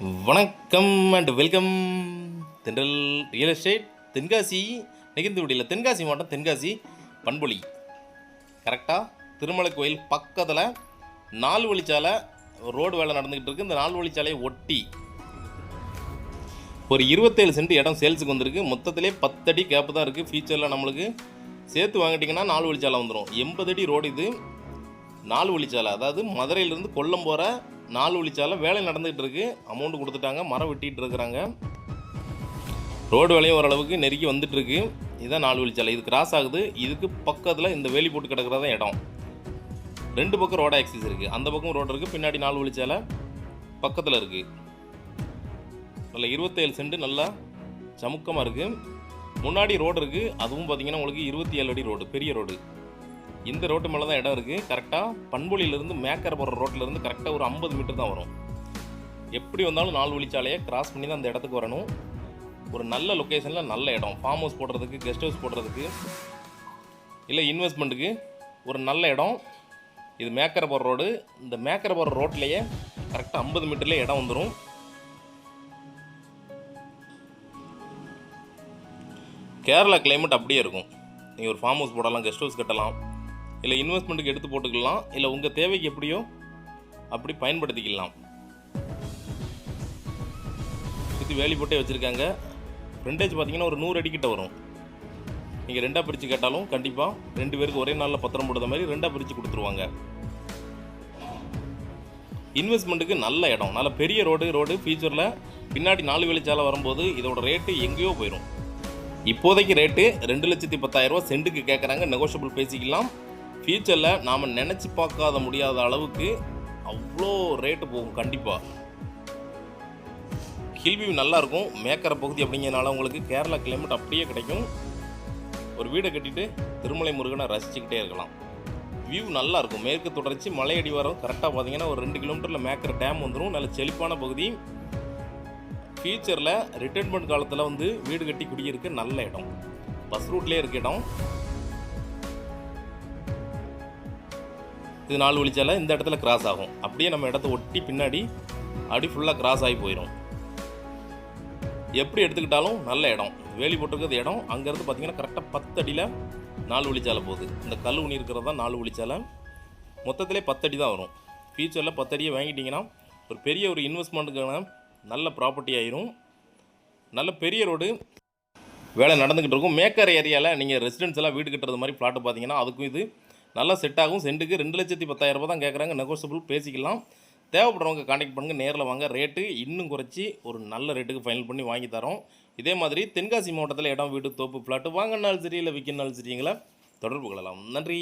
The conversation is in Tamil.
வணக்கம் அண்ட் வெல்கம். தென்றல் ரியல் எஸ்டேட் தென்காசி நிகழ்ந்துவிடியில் தென்காசி மாவட்டம் தென்காசி பண்பொழி கரெக்டாக திருமலை கோயில் பக்கத்தில் 4 வழிச்சாலை ரோடு வேலை நடந்துக்கிட்டு இருக்குது. இந்த 4 வழிச்சாலையை ஒட்டி ஒரு 27 சென்ட் இடம் சேல்ஸுக்கு வந்திருக்கு. மொத்தத்திலே 10 அடி கேப்பு தான் இருக்குது. ஃபியூச்சரில் நம்மளுக்கு சேர்த்து வாங்கிட்டிங்கன்னா 4 வழிச்சாலை வந்துடும். 80 அடி ரோடு இது. 4 வழிச்சாலை, அதாவது மதுரையிலேருந்து கொல்லம் போகிற 4 வழிச்சாலை வேலை நடந்துகிட்டு இருக்குது. அமௌண்ட் கொடுத்துட்டாங்க, மரம் வெட்டிகிட்டு இருக்கிறாங்க. ரோடு வேலையும் ஓரளவுக்கு நெருக்கி வந்துட்டுருக்கு. இதுதான் 4 வழிச்சாலை. இது கிராஸ் ஆகுது. இதுக்கு பக்கத்தில் இந்த வேலி போட்டு கிடக்கிறதா இடம். 2 பக்கம் ரோடு ஆக்சிஸ் இருக்குது. அந்த பக்கம் ரோடு இருக்குது, பின்னாடி 4 வழிச்சாலை பக்கத்தில் இருக்குது. நல்ல 27 சென்ட் நல்லா சமுக்கமாக இருக்குது. முன்னாடி ரோடு இருக்குது, அதுவும் பார்த்திங்கன்னா உங்களுக்கு 27 அடி ரோடு, பெரிய ரோடு. இந்த ரோட்டு மேலே தான் இடம் இருக்குது. கரெக்டாக பண்பொழியிலேருந்து மேக்கரை போகிற ரோட்டிலேருந்து கரெக்டாக ஒரு 50 மீட்டர் தான் வரும். எப்படி வந்தாலும் 4 வழிச்சாலையை கிராஸ் பண்ணி தான் அந்த இடத்துக்கு வரணும். ஒரு நல்ல லொக்கேஷனில் நல்ல இடம், ஃபார்ம் ஹவுஸ் போடுறதுக்கு, கெஸ்ட் ஹவுஸ் போடுறதுக்கு, இல்லை இன்வெஸ்ட்மெண்ட்டுக்கு ஒரு நல்ல இடம். இது மேக்கரை போகிற ரோடு. இந்த மேக்கரை போகிற ரோட்லேயே கரெக்டாக 50 மீட்டர்லேயே இடம் வந்துடும். கேரளா கிளைமேட் அப்படியே இருக்கும். நீங்கள் ஒரு ஃபார்ம் ஹவுஸ் போடலாம், கெஸ்ட் ஹவுஸ் கட்டலாம், இல்லை இன்வெஸ்ட்மெண்ட்டுக்கு எடுத்து போட்டுக்கலாம், இல்லை உங்கள் தேவைக்கு எப்படியோ அப்படி பயன்படுத்திக்கலாம். சுற்றி வேலி போட்டே வச்சுருக்காங்க. ஃப்ரண்டேஜ் பார்த்தீங்கன்னா ஒரு 100 அடிக்கிட்ட வரும். நீங்கள் 2ஆக பிரித்து கேட்டாலும் கண்டிப்பாக 2 பேருக்கு ஒரே நாளில் பத்திரம் போடுற மாதிரி 2ஆக பிரித்து கொடுத்துருவாங்க. இன்வெஸ்ட்மெண்ட்டுக்கு நல்ல இடம், நல்ல பெரிய ரோடு. ஃபியூச்சரில் பின்னாடி 4 வழிச்சாலை வரும்போது இதோட ரேட்டு எங்கேயோ போயிடும். இப்போதைக்கு ரேட்டு 2,10,000 சென்ட்டுக்கு கேட்குறாங்க. நெகோஷியபிள் பேசிக்கலாம். ஃபியூச்சரில் நாம் நினச்சி பார்க்காத முடியாத அளவுக்கு அவ்வளோ ரேட்டு போகும். கண்டிப்பாக ஹில் வியூ நல்லாயிருக்கும். மேக்கரை பகுதி அப்படிங்கிறனால உங்களுக்கு கேரளா கிளைமேட் அப்படியே கிடைக்கும். ஒரு வீடை கட்டிட்டு திருமலை முருகனை ரசிச்சுக்கிட்டே இருக்கலாம். வியூ நல்லாயிருக்கும். மேற்கு தொடர்ச்சி மலை அடிவாரம் கரெக்டாக பார்த்தீங்கன்னா ஒரு 2 கிலோமீட்டரில் மேக்கரை டேம் வந்துடும். நல்ல செழிப்பான பகுதி. ஃபியூச்சரில் ரிட்டைர்மெண்ட் காலத்தில் வந்து வீடு கட்டி குடியிருக்க நல்ல இடம். பஸ் ரூட்லேயே இருக்க இடம். இது 4 வழிச்சாலை இந்த இடத்துல கிராஸ் ஆகும். அப்படியே நம்ம இடத்த ஒட்டி பின்னாடி அப்படி ஃபுல்லாக கிராஸ் ஆகி போயிடும். எப்படி எடுத்துக்கிட்டாலும் நல்ல இடம். வேலி போட்டிருக்கிறது இடம். அங்கேருந்து பார்த்தீங்கன்னா கரெக்டாக 10 அடியில் 4 வழிச்சாலை போகுது. இந்த கல் ஊனி இருக்கிறது தான் 4 வழிச்சாலை. மொத்தத்திலே 10 அடி தான் வரும். ஃபியூச்சரில் 10 அடியை வாங்கிட்டிங்கன்னா ஒரு பெரிய ஒரு இன்வெஸ்ட்மெண்ட்டுக்கான நல்ல ப்ராப்பர்ட்டி ஆயிரும். நல்ல பெரிய ரோடு வேலை நடந்துக்கிட்டு இருக்கும். மேக்கர் ஏரியாவில் நீங்கள் ரெசிடென்ஸ் எல்லாம் வீடு கட்டுறது மாதிரி ஃப்ளாட்டு பார்த்தீங்கன்னா அதுக்கும் இது நல்லா செட் ஆகும். சென்ட்டுக்கு 2,10,000 தான் கேட்குறாங்க. நெகோஷியபிள் பேசிக்கலாம். தேவைப்படுறவங்க கான்டாக்ட் பண்ணுங்கள், நேரில் வாங்க. ரேட்டு இன்னும் குறைச்சி ஒரு நல்ல ரேட்டுக்கு ஃபைனல் பண்ணி வாங்கி தரோம். இதே மாதிரி தென்காசி மாவட்டத்தில் இடம், வீடு, தோப்பு, ஃப்ளாட்டு வாங்கினாலும் சரி, இல்லை விற்கினாலும் சரிங்களா தொடர்பு கொள்ளலாம். நன்றி.